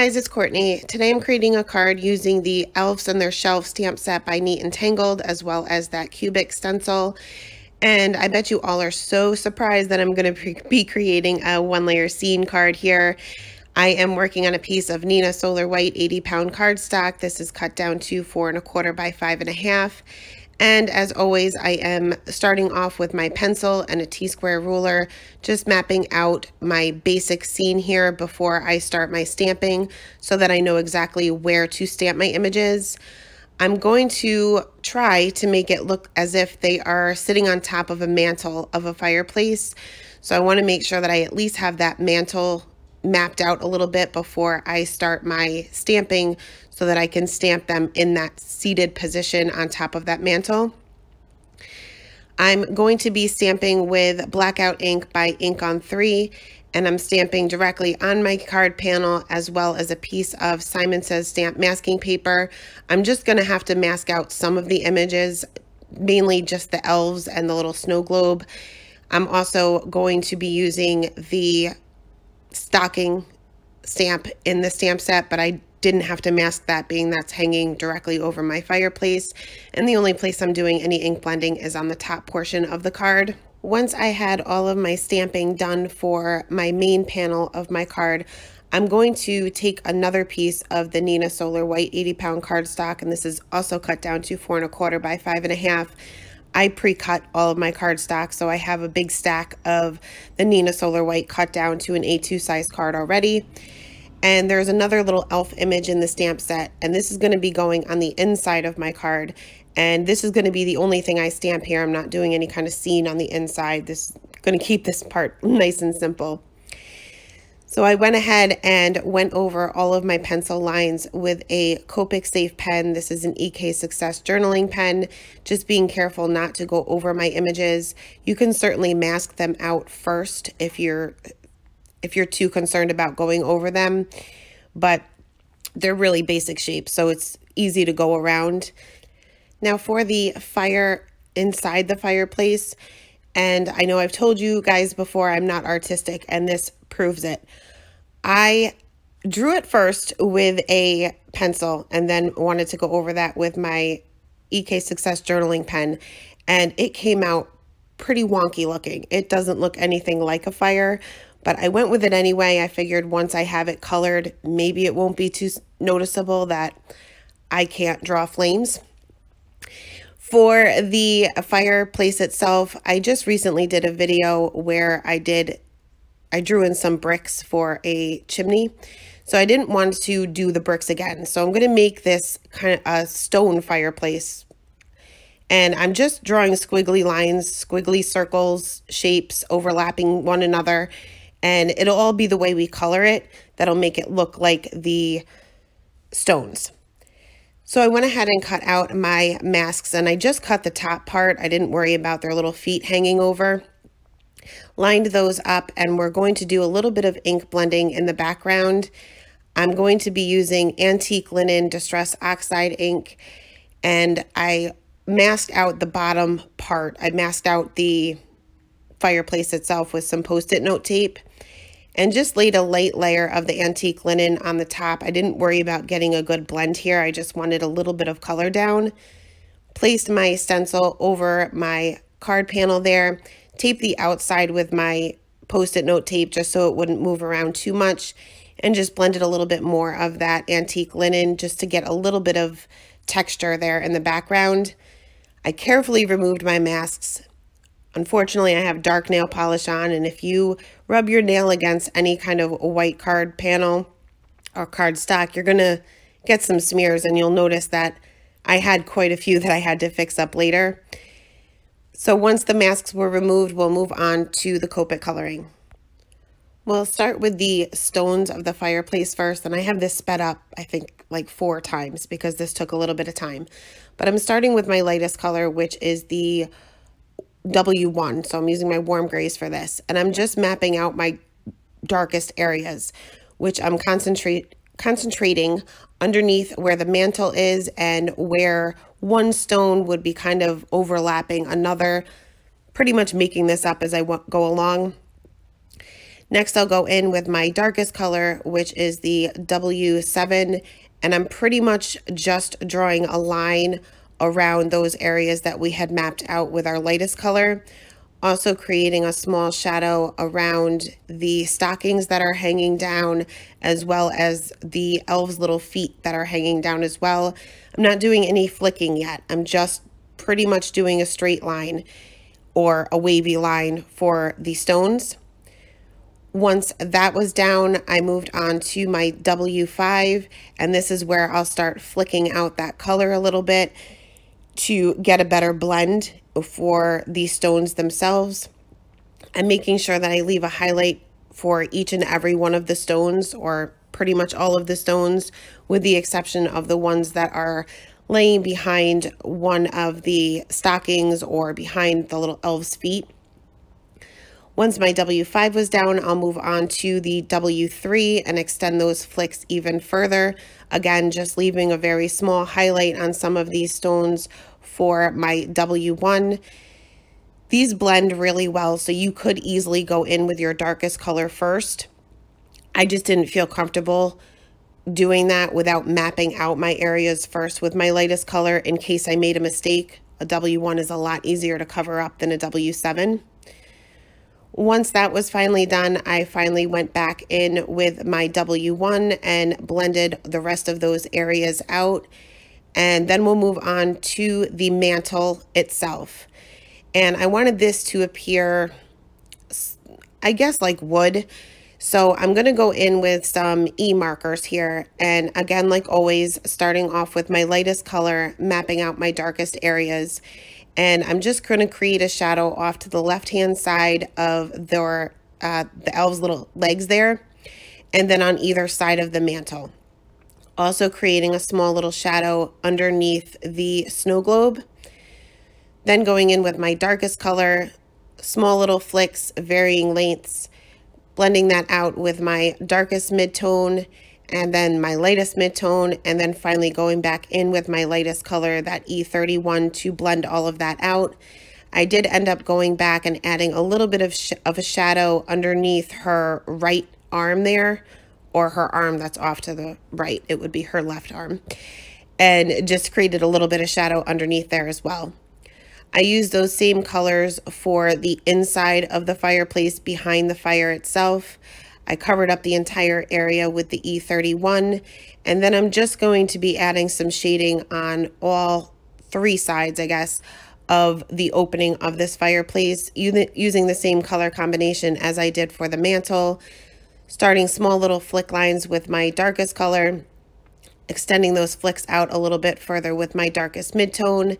guys, it's Courtney. Today I'm creating a card using the Elves and Their Shelf stamp set by Neat and Tangled, as well as that Copic stencil. And I bet you all are so surprised that I'm going to be creating a one-layer scene card here. I am working on a piece of Neenah Solar White 80-pound cardstock. This is cut down to 4 1/4 by 5 1/2. And as always, I am starting off with my pencil and a T-square ruler, just mapping out my basic scene here before I start my stamping so that I know exactly where to stamp my images. I'm going to try to make it look as if they are sitting on top of a mantle of a fireplace. So I want to make sure that I at least have that mantle mapped out a little bit before I start my stamping so that I can stamp them in that seated position on top of that mantle. I'm going to be stamping with Blackout ink by Ink on 3, and I'm stamping directly on my card panel as well as a piece of Simon Says stamp masking paper. I'm just going to have to mask out some of the images, mainly just the elves and the little snow globe. I'm also going to be using the stocking stamp in the stamp set, but I didn't have to mask that, being that's hanging directly over my fireplace, and the only place I'm doing any ink blending is on the top portion of the card. Once I had all of my stamping done for my main panel of my card, I'm going to take another piece of the Neenah Solar White 80-pound cardstock, and this is also cut down to 4 1/4 by 5 1/2. I pre-cut all of my cardstock, so I have a big stack of the Neenah Solar White cut down to an A2 size card already. And there's another little elf image in the stamp set, and this is going to be going on the inside of my card. And this is going to be the only thing I stamp here. I'm not doing any kind of scene on the inside. This is going to keep this part nice and simple. So I went ahead and went over all of my pencil lines with a Copic Safe pen. This is an EK Success journaling pen. Just being careful not to go over my images. You can certainly mask them out first if you're too concerned about going over them, but they're really basic shapes, so it's easy to go around. Now for the fire inside the fireplace, and I know I've told you guys before I'm not artistic, and this proves it. I drew it first with a pencil and then wanted to go over that with my EK Success journaling pen, and it came out pretty wonky looking. It doesn't look anything like a fire, but I went with it anyway. I figured once I have it colored, maybe it won't be too noticeable that I can't draw flames. For the fireplace itself, I just recently did a video where I drew in some bricks for a chimney. So I didn't want to do the bricks again. So I'm going to make this kind of a stone fireplace. And I'm just drawing squiggly lines, squiggly circles, shapes overlapping one another. And it'll all be the way we color it that'll make it look like the stones. So I went ahead and cut out my masks, and I just cut the top part. I didn't worry about their little feet hanging over. Lined those up, and we're going to do a little bit of ink blending in the background. I'm going to be using Antique Linen Distress Oxide ink, and I masked out the bottom part. I masked out the fireplace itself with some Post-it note tape and just laid a light layer of the antique linen on the top. I didn't worry about getting a good blend here. I just wanted a little bit of color down. Placed my stencil over my card panel there, taped the outside with my Post-it note tape just so it wouldn't move around too much, and just blended a little bit more of that antique linen just to get a little bit of texture there in the background. I carefully removed my masks. Unfortunately, I have dark nail polish on, and if you rub your nail against any kind of white card panel or cardstock, you're going to get some smears, and you'll notice that I had quite a few that I had to fix up later. So once the masks were removed, we'll move on to the Copic coloring. We'll start with the stones of the fireplace first, and I have this sped up, I think, like 4 times because this took a little bit of time. But I'm starting with my lightest color, which is the W1, so I'm using my warm grays for this, and I'm just mapping out my darkest areas, which I'm concentrating underneath where the mantle is and where one stone would be kind of overlapping another, pretty much making this up as I go along. Next, I'll go in with my darkest color, which is the W7, and I'm pretty much just drawing a line around those areas that we had mapped out with our lightest color. Also creating a small shadow around the stockings that are hanging down, as well as the elves' little feet that are hanging down as well. I'm not doing any flicking yet. I'm just pretty much doing a straight line or a wavy line for the stones. Once that was down, I moved on to my W5, and this is where I'll start flicking out that color a little bit to get a better blend for the stones themselves. I'm making sure that I leave a highlight for each and every one of the stones, or pretty much all of the stones, with the exception of the ones that are laying behind one of the stockings or behind the little elf's feet. Once my W5 was down, I'll move on to the W3 and extend those flicks even further. Again, just leaving a very small highlight on some of these stones for my W1. These blend really well, so you could easily go in with your darkest color first. I just didn't feel comfortable doing that without mapping out my areas first with my lightest color in case I made a mistake. A W1 is a lot easier to cover up than a W7. Once that was finally done, I finally went back in with my W1 and blended the rest of those areas out. And then we'll move on to the mantle itself. And I wanted this to appear, I guess, like wood. So I'm going to go in with some E markers here. And again, like always, starting off with my lightest color, mapping out my darkest areas. And I'm just going to create a shadow off to the left-hand side of the elves' little legs there, and then on either side of the mantle. Also creating a small little shadow underneath the snow globe. Then going in with my darkest color, small little flicks, varying lengths, blending that out with my darkest mid-tone, and then my lightest mid-tone, and then finally going back in with my lightest color, that E31, to blend all of that out. I did end up going back and adding a little bit of a shadow underneath her right arm there, or her arm that's off to the right. It would be her left arm. And just created a little bit of shadow underneath there as well. I used those same colors for the inside of the fireplace behind the fire itself. I covered up the entire area with the E31, and then I'm just going to be adding some shading on all three sides, I guess, of the opening of this fireplace, using the same color combination as I did for the mantle, starting small little flick lines with my darkest color, extending those flicks out a little bit further with my darkest mid-tone,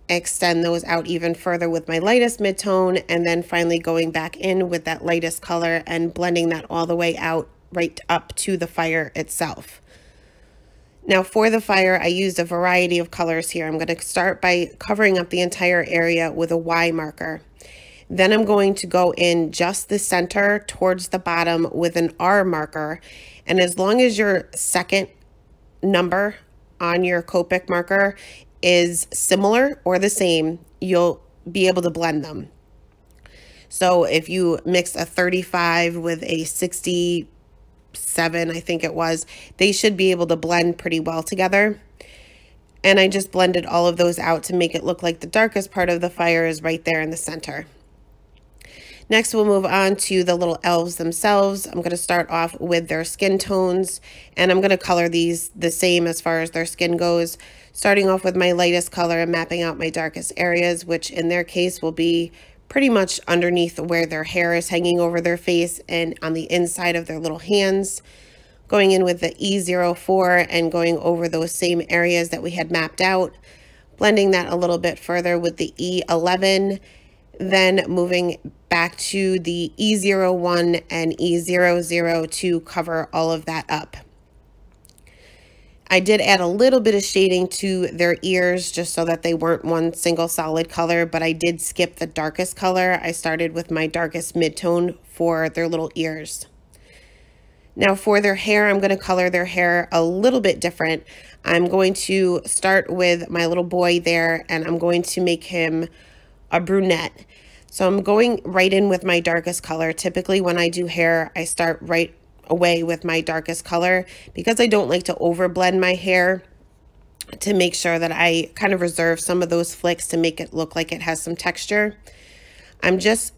extend those out even further with my lightest mid-tone, and then finally going back in with that lightest color and blending that all the way out right up to the fire itself. Now for the fire, I used a variety of colors here. I'm going to start by covering up the entire area with a Y marker. Then I'm going to go in just the center towards the bottom with an R marker. And as long as your second number on your Copic marker is similar or the same, you'll be able to blend them. So if you mix a 35 with a 67, I think it was, they should be able to blend pretty well together. And I just blended all of those out to make it look like the darkest part of the fire is right there in the center. Next, we'll move on to the little elves themselves. I'm going to start off with their skin tones, and I'm going to color these the same as far as their skin goes, starting off with my lightest color and mapping out my darkest areas, which in their case will be pretty much underneath where their hair is hanging over their face and on the inside of their little hands. Going in with the E04 and going over those same areas that we had mapped out, blending that a little bit further with the E11, then moving back to the E01 and E00 to cover all of that up. I did add a little bit of shading to their ears just so that they weren't one single solid color, but I did skip the darkest color. I started with my darkest mid-tone for their little ears. Now for their hair, I'm going to color their hair a little bit different. I'm going to start with my little boy there, and I'm going to make him a brunette. So I'm going right in with my darkest color. Typically when I do hair, I start right away with my darkest color because I don't like to overblend my hair, to make sure that I kind of reserve some of those flicks to make it look like it has some texture. I'm just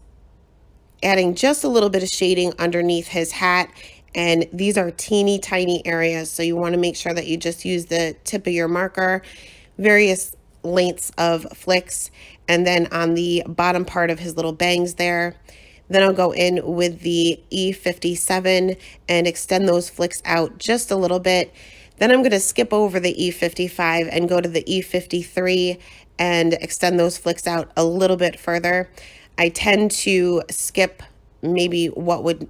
adding just a little bit of shading underneath his hat, and these are teeny tiny areas, so you want to make sure that you just use the tip of your marker, various lengths of flicks, and then on the bottom part of his little bangs there. Then I'll go in with the E57 and extend those flicks out just a little bit. Then I'm going to skip over the E55 and go to the E53 and extend those flicks out a little bit further. I tend to skip maybe what would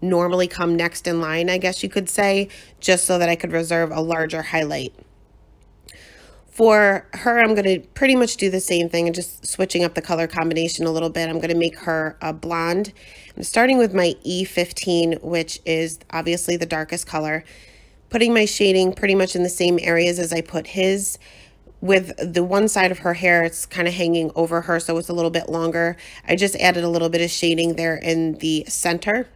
normally come next in line, I guess you could say, just so that I could reserve a larger highlight. For her, I'm going to pretty much do the same thing and just switching up the color combination a little bit. I'm going to make her a blonde. I'm starting with my E15, which is obviously the darkest color. Putting my shading pretty much in the same areas as I put his. With the one side of her hair, it's kind of hanging over her, so it's a little bit longer. I just added a little bit of shading there in the center.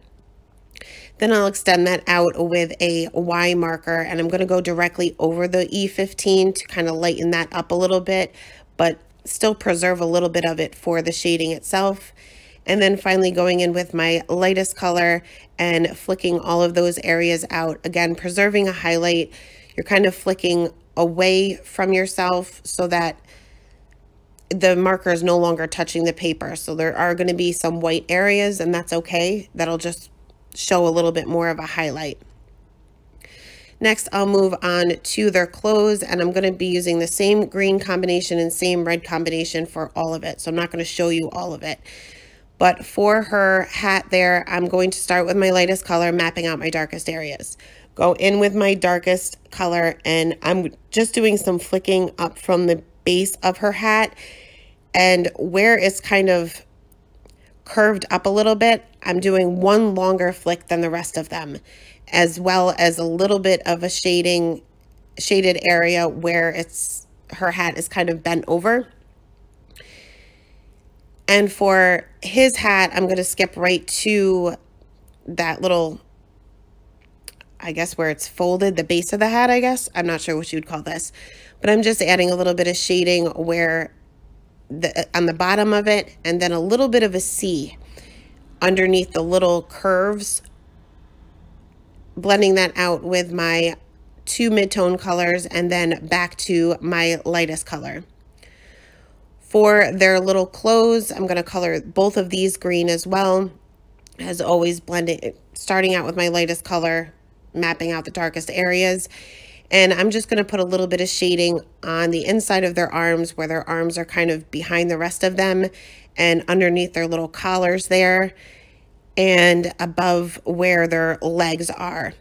Then I'll extend that out with a Y marker, and I'm going to go directly over the E15 to kind of lighten that up a little bit, but still preserve a little bit of it for the shading itself. And then finally going in with my lightest color and flicking all of those areas out. Again, preserving a highlight. You're kind of flicking away from yourself so that the marker is no longer touching the paper. So there are going to be some white areas, and that's okay. That'll just show a little bit more of a highlight. Next, I'll move on to their clothes, and I'm going to be using the same green combination and same red combination for all of it. So I'm not going to show you all of it. But for her hat there, I'm going to start with my lightest color, mapping out my darkest areas. Go in with my darkest color, and I'm just doing some flicking up from the base of her hat, and where it's kind of curved up a little bit, I'm doing one longer flick than the rest of them, as well as a little bit of a shaded area where her hat is kind of bent over. And for his hat, I'm going to skip right to that little, I guess where it's folded, the base of the hat, I guess. I'm not sure what you'd call this, but I'm just adding a little bit of shading where on the bottom of it, and then a little bit of a C underneath the little curves, blending that out with my two mid-tone colors and then back to my lightest color. For their little clothes, I'm going to color both of these green as well. As always, blending, starting out with my lightest color, mapping out the darkest areas. And I'm just going to put a little bit of shading on the inside of their arms, where their arms are kind of behind the rest of them, and underneath their little collars there, and above where their legs are.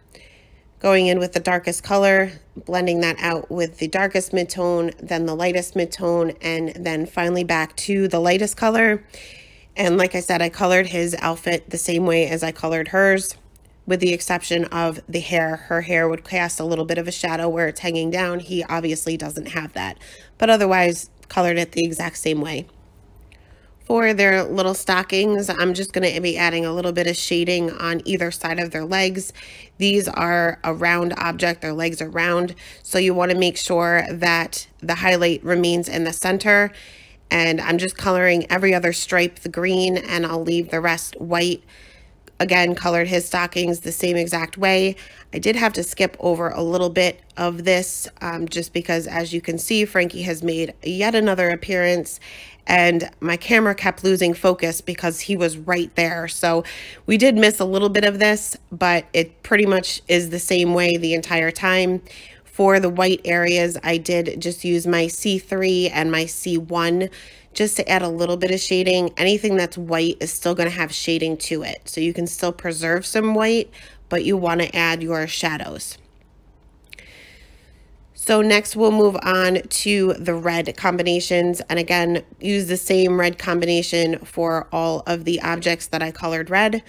Going in with the darkest color, blending that out with the darkest mid-tone, then the lightest mid-tone, and then finally back to the lightest color. And like I said, I colored his outfit the same way as I colored hers, with the exception of the hair. Her hair would cast a little bit of a shadow where it's hanging down. He obviously doesn't have that, but otherwise colored it the exact same way. For their little stockings, I'm just going to be adding a little bit of shading on either side of their legs. These are a round object, their legs are round, so you want to make sure that the highlight remains in the center. And I'm just coloring every other stripe the green, and I'll leave the rest white. Again, colored his stockings the same exact way. I did have to skip over a little bit of this just because, as you can see, Frankie has made yet another appearance, and my camera kept losing focus because he was right there. So we did miss a little bit of this, but it pretty much is the same way the entire time. For the white areas, I did just use my C3 and my C1 just to add a little bit of shading. Anything that's white is still going to have shading to it. So you can still preserve some white, but you want to add your shadows. So next we'll move on to the red combinations. And again, use the same red combination for all of the objects that I colored red.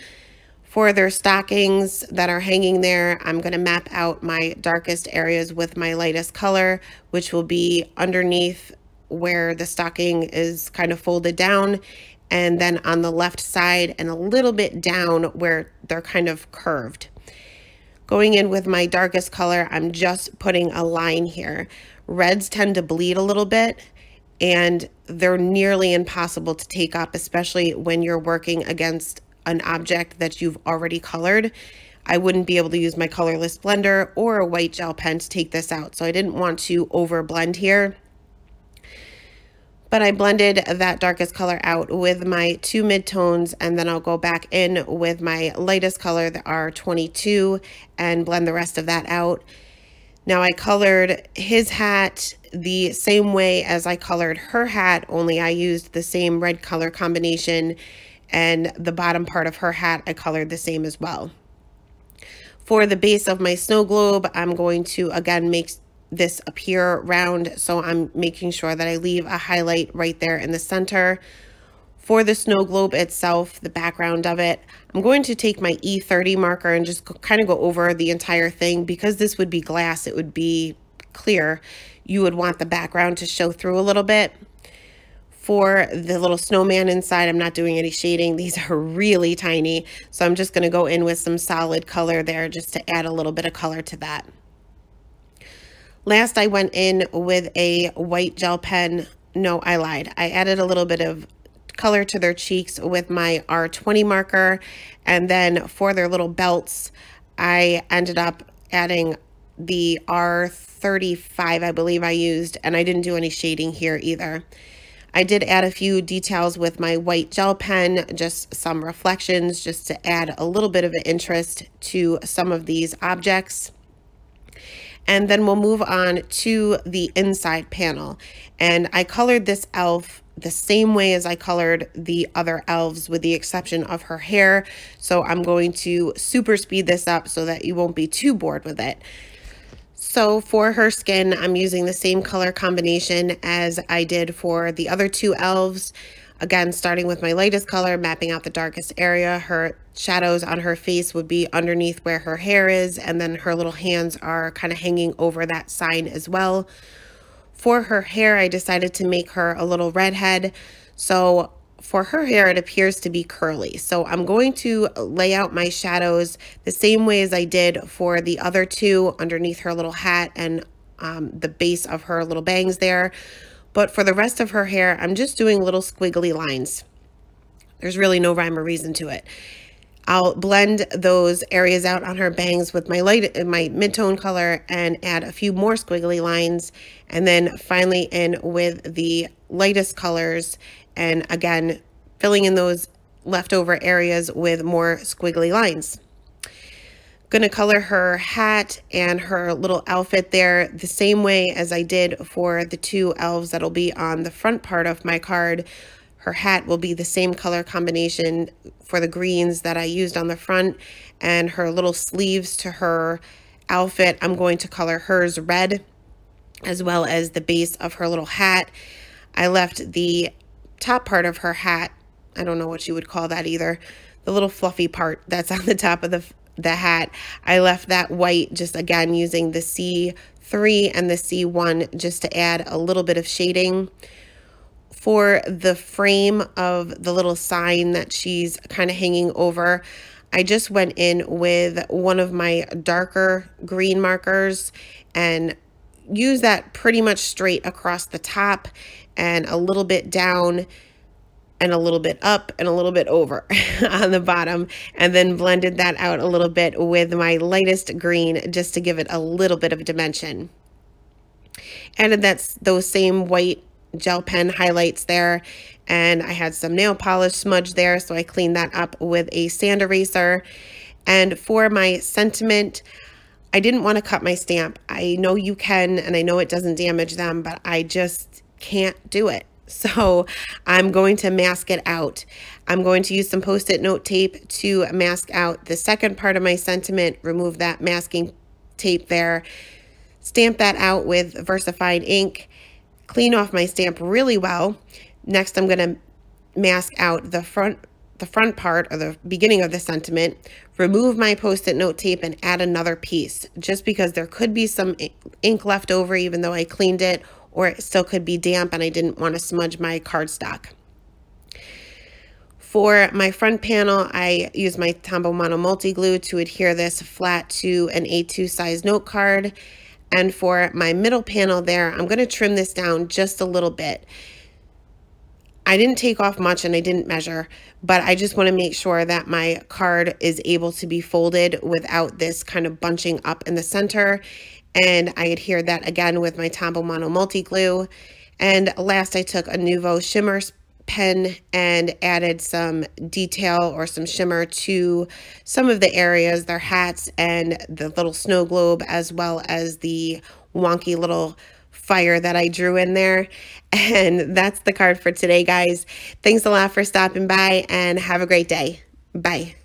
For their stockings that are hanging there, I'm going to map out my darkest areas with my lightest color, which will be underneath where the stocking is kind of folded down, and then on the left side and a little bit down where they're kind of curved. Going in with my darkest color, I'm just putting a line here. Reds tend to bleed a little bit, and they're nearly impossible to take up, especially when you're working against an object that you've already colored. I wouldn't be able to use my colorless blender or a white gel pen to take this out, so I didn't want to over blend here. But I blended that darkest color out with my 2 midtones, and then I'll go back in with my lightest color, the R22, and blend the rest of that out. Now I colored his hat the same way as I colored her hat, only I used the same red color combination, and the bottom part of her hat I colored the same as well. For the base of my snow globe, I'm going to again make this appear round, so I'm making sure that I leave a highlight right there in the center. For the snow globe itself, the background of it, I'm going to take my E30 marker and just kind of go over the entire thing. Because this would be glass, it would be clear. You would want the background to show through a little bit. For the little snowman inside, I'm not doing any shading. These are really tiny, so I'm just going to go in with some solid color there just to add a little bit of color to that. Last, I went in with a white gel pen. No, I lied. I added a little bit of color to their cheeks with my R20 marker, and then for their little belts, I ended up adding the R35, I believe I used, and I didn't do any shading here either. I did add a few details with my white gel pen, just some reflections, just to add a little bit of an interest to some of these objects. And then we'll move on to the inside panel. And I colored this elf the same way as I colored the other elves, with the exception of her hair. So I'm going to super speed this up so that you won't be too bored with it. So for her skin, I'm using the same color combination as I did for the other 2 elves. Again, starting with my lightest color, mapping out the darkest area. Her shadows on her face would be underneath where her hair is, and then her little hands are kind of hanging over that sign as well. For her hair, I decided to make her a little redhead. So for her hair, it appears to be curly. So I'm going to lay out my shadows the same way as I did for the other 2 underneath her little hat and the base of her little bangs there. But for the rest of her hair, I'm just doing little squiggly lines. There's really no rhyme or reason to it. I'll blend those areas out on her bangs with my mid-tone color and add a few more squiggly lines, and then finally in with the lightest colors, and again filling in those leftover areas with more squiggly lines. Gonna color her hat and her little outfit there the same way as I did for the 2 elves that'll be on the front part of my card. Her hat will be the same color combination for the greens that I used on the front, and her little sleeves to her outfit, I'm going to color hers red, as well as the base of her little hat. I left the top part of her hat, I don't know what you would call that either, the little fluffy part that's on the top of the hat, I left that white, just again using the C3 and the C1 just to add a little bit of shading. For the frame of the little sign that she's kind of hanging over, I just went in with one of my darker green markers and used that pretty much straight across the top and a little bit down and a little bit up and a little bit over on the bottom, and then blended that out a little bit with my lightest green just to give it a little bit of dimension. Added those same white gel pen highlights there, and I had some nail polish smudge there, so I cleaned that up with a sand eraser. And for my sentiment, I didn't want to cut my stamp. I know you can, and I know it doesn't damage them, but I just can't do it. So I'm going to mask it out. I'm going to use some Post-it note tape to mask out the second part of my sentiment, remove that masking tape there, stamp that out with VersaFine ink, clean off my stamp really well. Next, I'm going to mask out the front part, or the beginning of the sentiment, remove my Post-it note tape and add another piece, just because there could be some ink left over even though I cleaned it, or it still could be damp and I didn't want to smudge my cardstock. For my front panel, I use my Tombow Mono Multi Glue to adhere this flat to an A2 size note card. And for my middle panel there, I'm going to trim this down just a little bit. I didn't take off much and I didn't measure, but I just want to make sure that my card is able to be folded without this kind of bunching up in the center. And I adhered that again with my Tombow Mono Multi Glue. And last, I took a Nuvo shimmer pen and added some detail or some shimmer to some of the areas, their hats and the little snow globe, as well as the wonky little fire that I drew in there. And that's the card for today, guys. Thanks a lot for stopping by and have a great day. Bye.